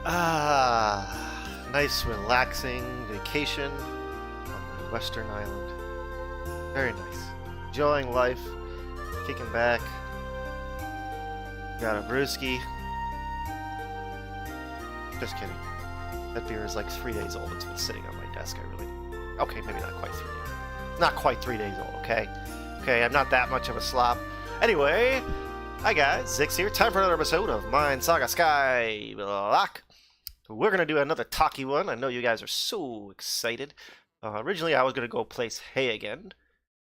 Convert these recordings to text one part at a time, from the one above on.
Nice relaxing vacation on the Western Island. Very nice. Enjoying life, kicking back. Got a brewski. Just kidding. That beer is like 3 days old. It's been sitting on my desk. Okay, maybe not quite 3 days. Not quite 3 days old, okay? Okay, I'm not that much of a slob. Anyway, hi guys, Zix here. Time for another episode of Minesaga Skyblock. We're going to do another talkie one. I know you guys are so excited. Originally, I was going to go place hay again.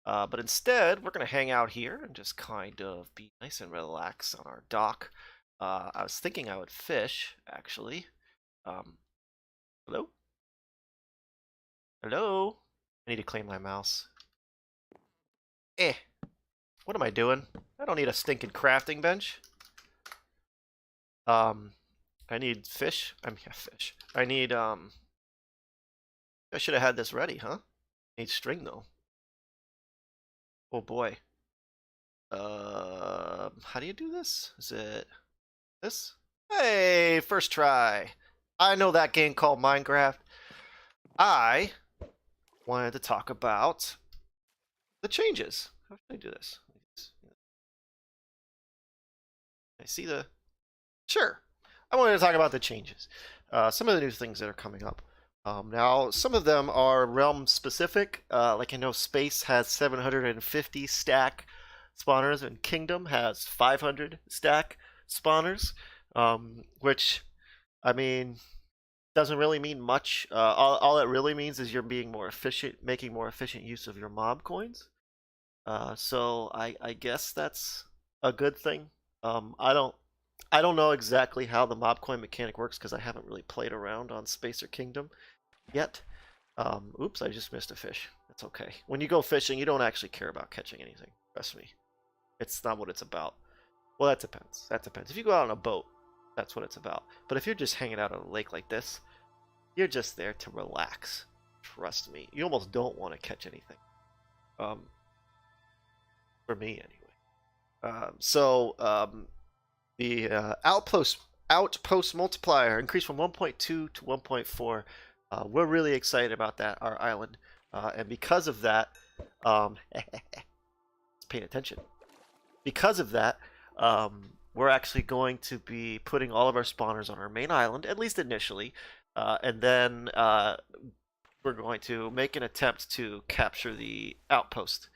But instead, we're going to hang out here and just kind of be nice and relax on our dock. I was thinking I would fish, actually. Hello? Hello? I need to clean my mouse. What am I doing? I don't need a stinking crafting bench. I need fish. Fish. I need, I should have had this ready, huh? I need string, though. Oh boy. How do you do this? Is it this? Hey, first try. I know that game called Minecraft. I wanted to talk about the changes. How should I do this? I see the... Sure. I wanted to talk about the changes. Some of the new things that are coming up. Now, some of them are realm specific. Like I know Space has 750 stack spawners and Kingdom has 500 stack spawners, which, I mean, doesn't really mean much. All it really means is you're being more efficient, making more efficient use of your mob coins. So I guess that's a good thing. I don't know exactly how the mob coin mechanic works because I haven't really played around on Space or Kingdom yet. Oops, I just missed a fish. That's okay. When you go fishing, you don't actually care about catching anything. Trust me. It's not what it's about. Well, that depends. That depends. If you go out on a boat, that's what it's about. But if you're just hanging out on a lake like this, you're just there to relax. Trust me. You almost don't want to catch anything. For me, anyway. The outpost multiplier increased from 1.2 to 1.4. We're really excited about that, our island. And because of that, let's pay attention. Because of that, we're actually going to be putting all of our spawners on our main island, at least initially. And then we're going to make an attempt to capture the outpost.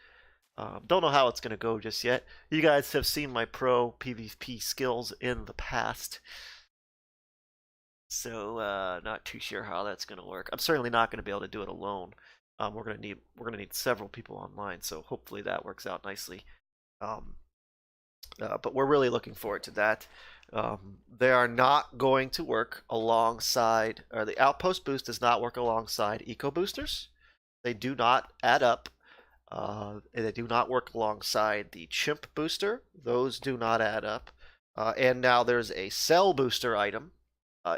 Don't know how it's going to go just yet. You guys have seen my pro PvP skills in the past. So not too sure how that's going to work. I'm certainly not going to be able to do it alone. We're going to need several people online, so hopefully that works out nicely. But we're really looking forward to that. They are not going to work alongside, or the outpost boost does not work alongside eco boosters. They do not add up. They do not work alongside the chimp booster. Those do not add up. And now there's a cell booster item.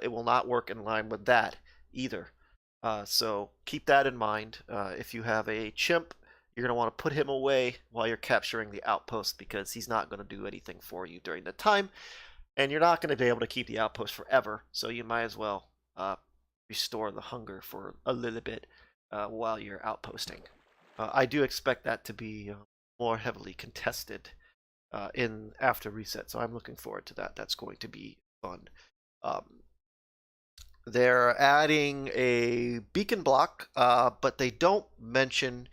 It will not work in line with that either. So keep that in mind. If you have a chimp, you're going to want to put him away while you're capturing the outpost because he's not going to do anything for you during the time. And you're not going to be able to keep the outpost forever. So you might as well restore the hunger for a little bit while you're outposting. I do expect that to be more heavily contested in after reset, so I'm looking forward to that. That's going to be fun. They're adding a beacon block, but they don't mention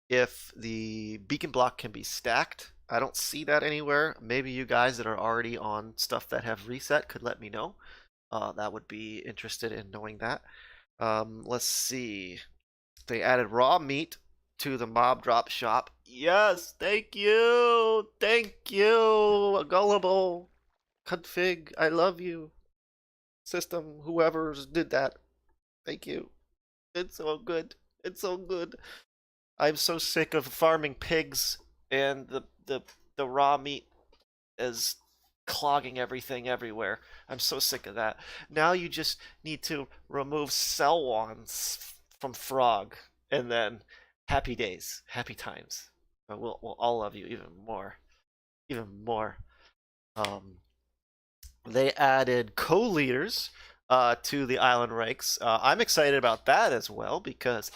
if the beacon block can be stacked. I don't see that anywhere. Maybe you guys that are already on stuff that have reset could let me know. That would be interested in knowing that. Let's see. They added raw meat to the mob drop shop. Yes, thank you. Thank you. Gullible config. I love you. System, whoever did that. Thank you. It's so good. It's so good. I'm so sick of farming pigs and the raw meat is clogging everything everywhere. I'm so sick of that. Now you just need to remove cell wands from frog and then happy days, happy times. We'll all love you even more. Even more. They added co-leaders to the island ranks. I'm excited about that as well because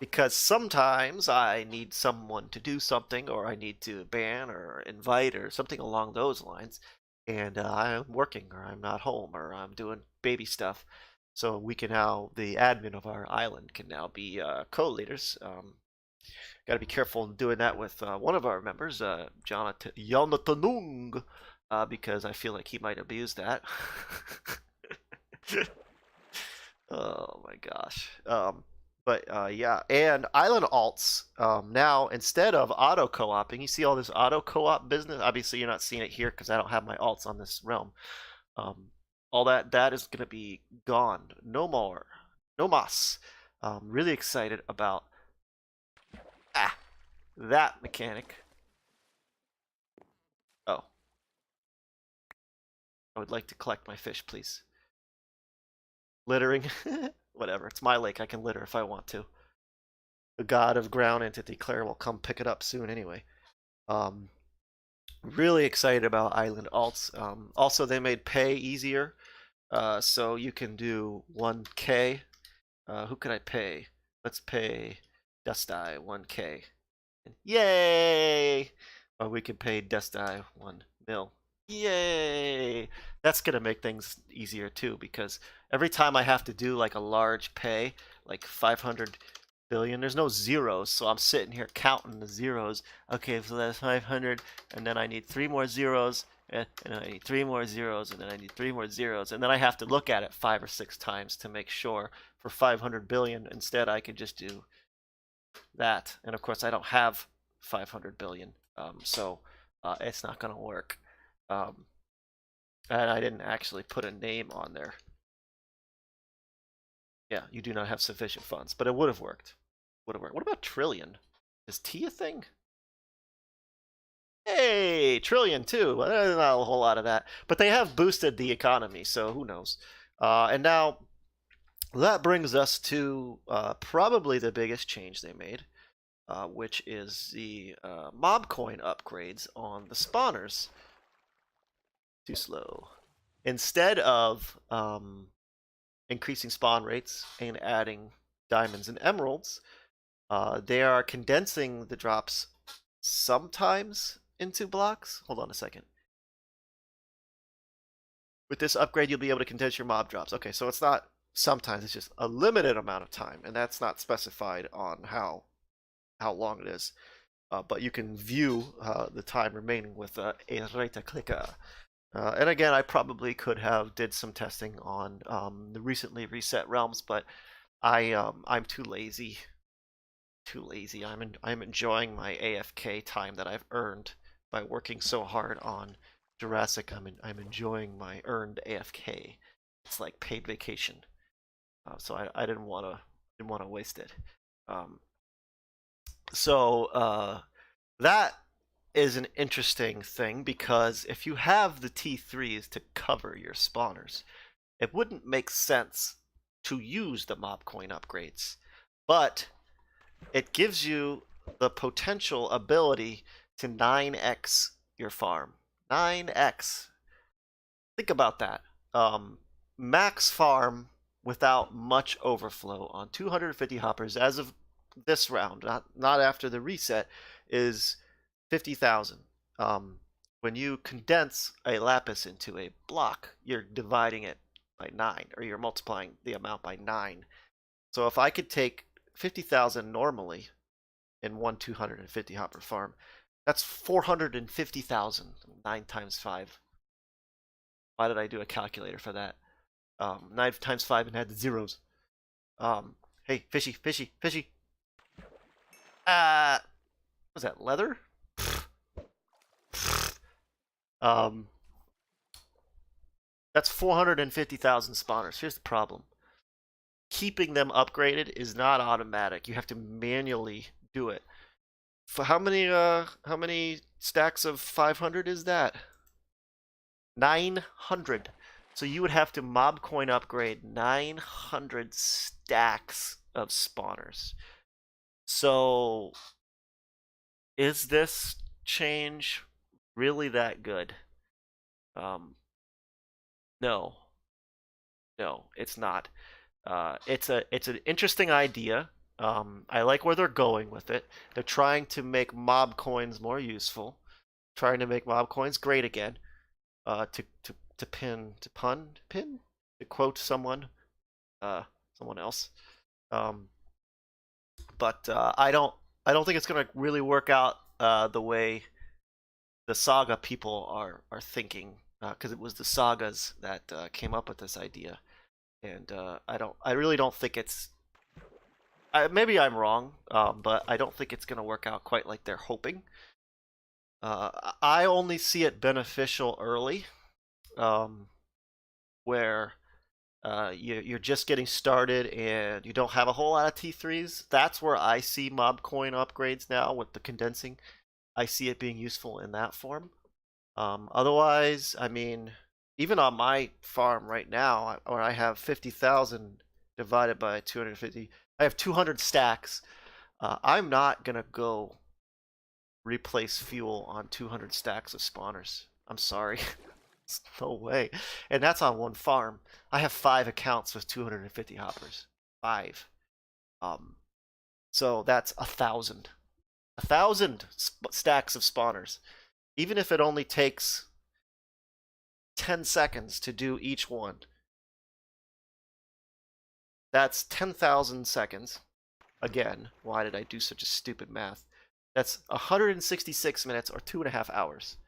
because sometimes I need someone to do something, or I need to ban or invite or something along those lines, and I'm working, or I'm not home, or I'm doing baby stuff. So we can now, the admin of our island can now be co-leaders. Got to be careful doing that with one of our members, Jonathan, because I feel like he might abuse that. Oh my gosh. But yeah, and island alts, now instead of auto co-oping, you see all this auto co-op business. Obviously, you're not seeing it here because I don't have my alts on this realm. All that is going to be gone. No more. No mas. Really excited about that mechanic. Oh, I would like to collect my fish, please. Littering. Whatever. It's my lake. I can litter if I want to. The god of ground entity Claire will come pick it up soon anyway. Um, really excited about island alts. Also, they made pay easier, so you can do 1K. Who can I pay? Let's pay Dusty 1K. Yay! Or we can pay Dusty 1 mil. Yay! That's gonna make things easier too, because every time I have to do like a large pay, like 500 billion, there's no zeros, so I'm sitting here counting the zeros. Okay, so that's 500, and then I need 3 more zeros, and then I need 3 more zeros, and then I need 3 more zeros, and then I have to look at it 5 or 6 times to make sure for 500 billion. Instead, I could just do that, and of course I don't have 500 billion, so it's not gonna work. And I didn't actually put a name on there. Yeah, you do not have sufficient funds, but it would have worked. Would have worked. What about trillion? Is T a thing? Hey, trillion too. There's not a whole lot of that, but they have boosted the economy, so who knows? And now that brings us to probably the biggest change they made, which is the mob coin upgrades on the spawners. Too slow. Instead of increasing spawn rates and adding diamonds and emeralds, they are condensing the drops sometimes into blocks. Hold on a second. With this upgrade, you'll be able to condense your mob drops. Okay, so it's not sometimes, it's just a limited amount of time, and that's not specified on how long it is. But you can view the time remaining with a reta clicker. And again, I probably could have did some testing on the recently reset realms, but I'm too lazy. I'm enjoying my AFK time that I've earned by working so hard on Jurassic. I'm enjoying my earned AFK. It's like paid vacation. So I didn't want to waste it. So that is an interesting thing, because if you have the T3s to cover your spawners, it wouldn't make sense to use the mob coin upgrades. But it gives you the potential ability to 9x your farm. 9x. Think about that. Max farm without much overflow on 250 hoppers as of this round, not after the reset, is 50,000. When you condense a lapis into a block, you're dividing it by 9, or you're multiplying the amount by 9. So if I could take 50,000 normally in one 250 hopper farm, that's 450,000. 9 times 5. Why did I do a calculator for that? 9 times 5 and had the zeros. Hey, fishy, fishy, fishy. Was that leather? That's 450,000 spawners. Here's the problem. Keeping them upgraded is not automatic. You have to manually do it. For how many stacks of 500 is that? 900. So you would have to mob coin upgrade 900 stacks of spawners. So is this change really that good? No, no, it's not. It's an interesting idea. I like where they're going with it. They're trying to make mob coins more useful, trying to make mob coins great again. To quote someone else. Um, but I don't think it's gonna really work out the way the saga people are thinking, because it was the sagas that came up with this idea, and I really don't think it's. Maybe I'm wrong, but I don't think it's gonna work out quite like they're hoping. I only see it beneficial early, um, where you're just getting started and you don't have a whole lot of T3s. That's where I see mob coin upgrades now with the condensing. I see it being useful in that form. Otherwise, I mean, even on my farm right now, where I have 50,000 divided by 250, I have 200 stacks. I'm not gonna go replace fuel on 200 stacks of spawners. I'm sorry. No way. And that's on one farm. I have 5 accounts with 250 hoppers. 5. Um, so that's 1,000. 1,000 stacks of spawners. Even if it only takes 10 seconds to do each one, that's 10,000 seconds. Again, why did I do such a stupid math? That's 166 minutes or 2.5 hours.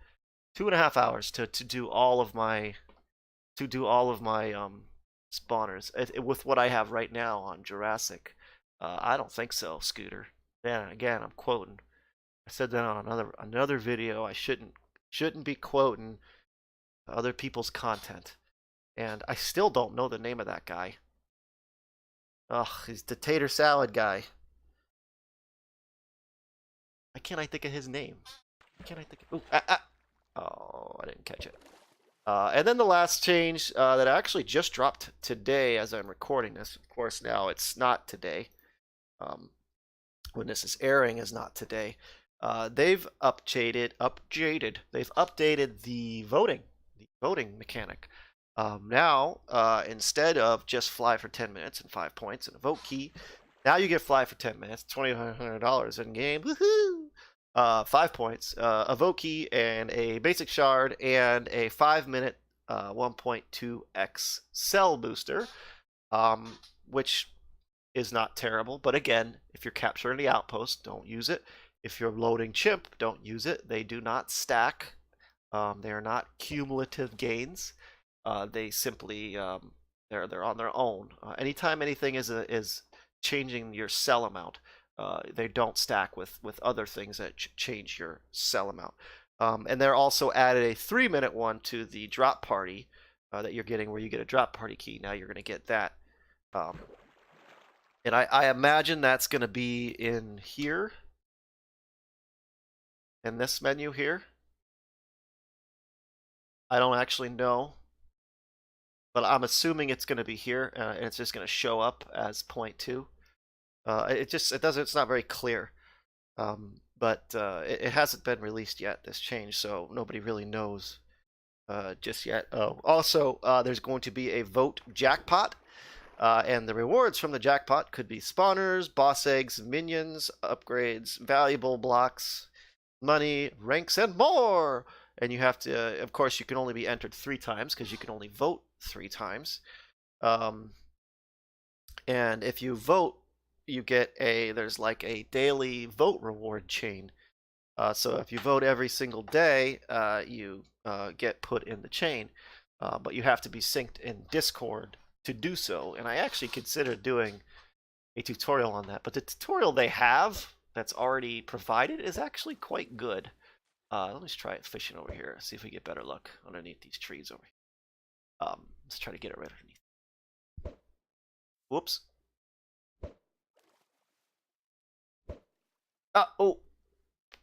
2.5 hours to do all of my spawners with what I have right now on Jurassic. I don't think so, Scooter. Then again, I'm quoting. I said that on another video. I shouldn't be quoting other people's content, and I still don't know the name of that guy. Ugh, he's the tater salad guy. Why can't I think of his name? Why can't I think of? Ooh, Oh, I didn't catch it. And then the last change that actually just dropped today as I'm recording this. Of course, now it's not today. When this is airing is not today. They've updated. They've updated the voting mechanic. Now, instead of just fly for 10 minutes and 5 points and a vote key, now you get fly for 10 minutes, $2,500 in game. Woohoo! 5 points, a vote key, and a basic shard, and a 5-minute 1.2x cell booster, which is not terrible. But again, if you're capturing the outpost, don't use it. If you're loading chimp, don't use it. They do not stack. They are not cumulative gains. They simply they're on their own. Anytime anything is changing your cell amount, they don't stack with other things that change your cell amount. And they're also added a 3-minute one to the drop party that you're getting, where you get a drop party key. Now you're going to get that. And I imagine that's going to be in here, in this menu here. I don't actually know, but I'm assuming it's going to be here, and it's just going to show up as point 2. It's not very clear. But it hasn't been released yet, this change, so nobody really knows just yet. Also, there's going to be a vote jackpot, and the rewards from the jackpot could be spawners, boss eggs, minions, upgrades, valuable blocks, money, ranks, and more. And you have to, of course, you can only be entered 3 times because you can only vote 3 times. And if you vote, you get there's like a daily vote reward chain. So if you vote every single day, you get put in the chain. But you have to be synced in Discord to do so. And I actually considered doing a tutorial on that. But the tutorial they have that's already provided is actually quite good. Let me try fishing over here. See if we get better luck underneath these trees over here. Let's try to get it right underneath. Whoops. Oh,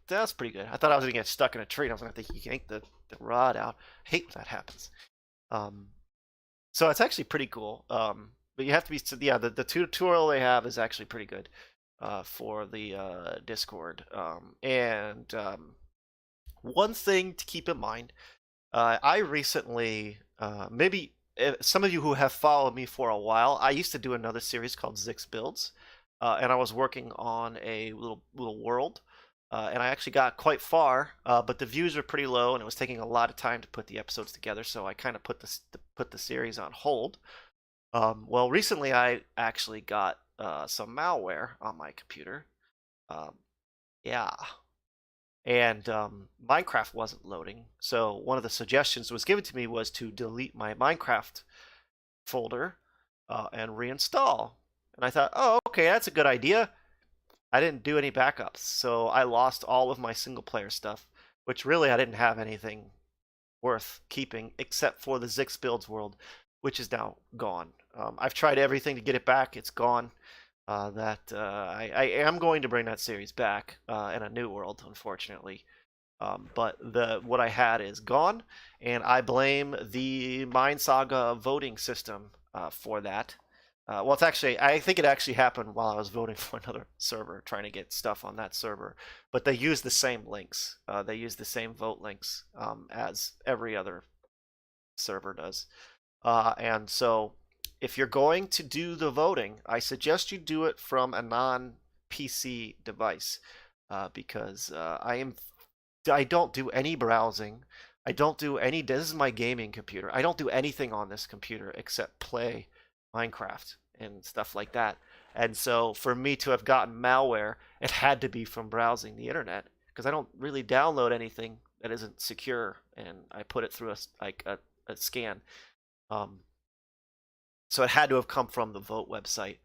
that's pretty good. I thought I was going to get stuck in a tree and I was going to have to yank the rod out. I hate when that happens. So it's actually pretty cool. But you have to be, yeah, the tutorial they have is actually pretty good for the Discord. One thing to keep in mind, I recently, maybe some of you who have followed me for a while, I used to do another series called Zix Builds, and I was working on a little world, and I actually got quite far, but the views were pretty low, and it was taking a lot of time to put the episodes together, so I kind of put the series on hold. Well, recently I actually got some malware on my computer. Yeah. And Minecraft wasn't loading, so one of the suggestions that was given to me was to delete my Minecraft folder and reinstall. And I thought, oh, okay, that's a good idea. I didn't do any backups, so I lost all of my single player stuff, which really I didn't have anything worth keeping except for the Zix Builds world, which is now gone. I've tried everything to get it back. It's gone. I am going to bring that series back in a new world, unfortunately. But what I had is gone, and I blame the Minesaga voting system for that. Well, I think it actually happened while I was voting for another server, trying to get stuff on that server. But they use the same links. They use the same vote links as every other server does. And so if you're going to do the voting, I suggest you do it from a non-PC device because I don't do any browsing. I don't do any. This is my gaming computer. I don't do anything on this computer except play Minecraft and stuff like that. And so for me to have gotten malware, it had to be from browsing the internet because I don't really download anything that isn't secure, and I put it through a scan. So it had to have come from the vote website.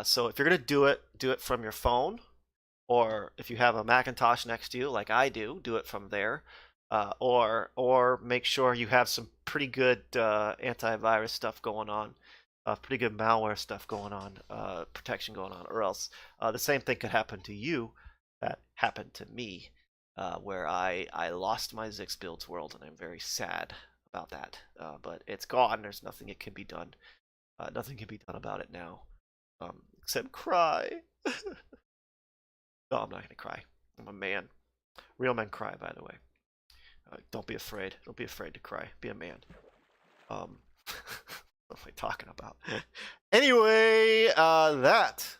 So if you're going to do it from your phone, or if you have a Macintosh next to you, like I do it from there. Or make sure you have some pretty good antivirus stuff going on, pretty good malware stuff going on, protection going on, or else the same thing could happen to you that happened to me, where I lost my Zix Builds world, and I'm very sad about that. But it's gone. There's nothing it can be done. Nothing can be done about it now, except cry. No, I'm not gonna cry. I'm a man. Real men cry, by the way. Don't be afraid. Don't be afraid to cry. Be a man. What am I talking about? Anyway, that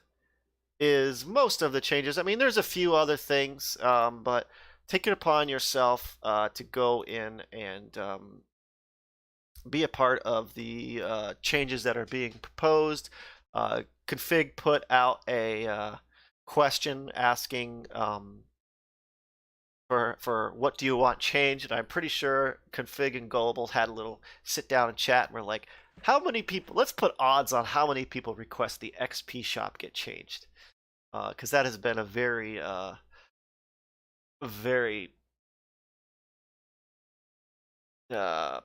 is most of the changes. I mean, there's a few other things, but take it upon yourself to go in and be a part of the changes that are being proposed. Config put out a question asking for what do you want changed, and I'm pretty sure Config and Gullible had a little sit down and chat, and we're like, how many people, let's put odds on how many people request the XP shop get changed, because that has been a very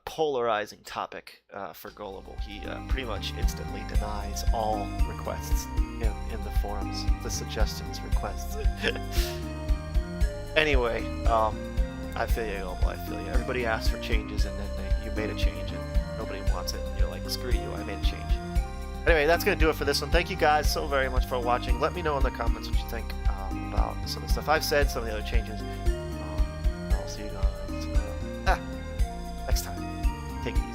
polarizing topic for Gullible. He pretty much instantly denies all requests in the forums, the suggestions requests. Anyway, I feel you, Gullible. I feel you. Everybody asks for changes, and then you made a change, and nobody wants it, and you're like, screw you, I made a change. Anyway, that's going to do it for this one. Thank you guys so very much for watching. Let me know in the comments what you think about some of the stuff I've said, some of the other changes. I'll see you guys next time. Take it easy.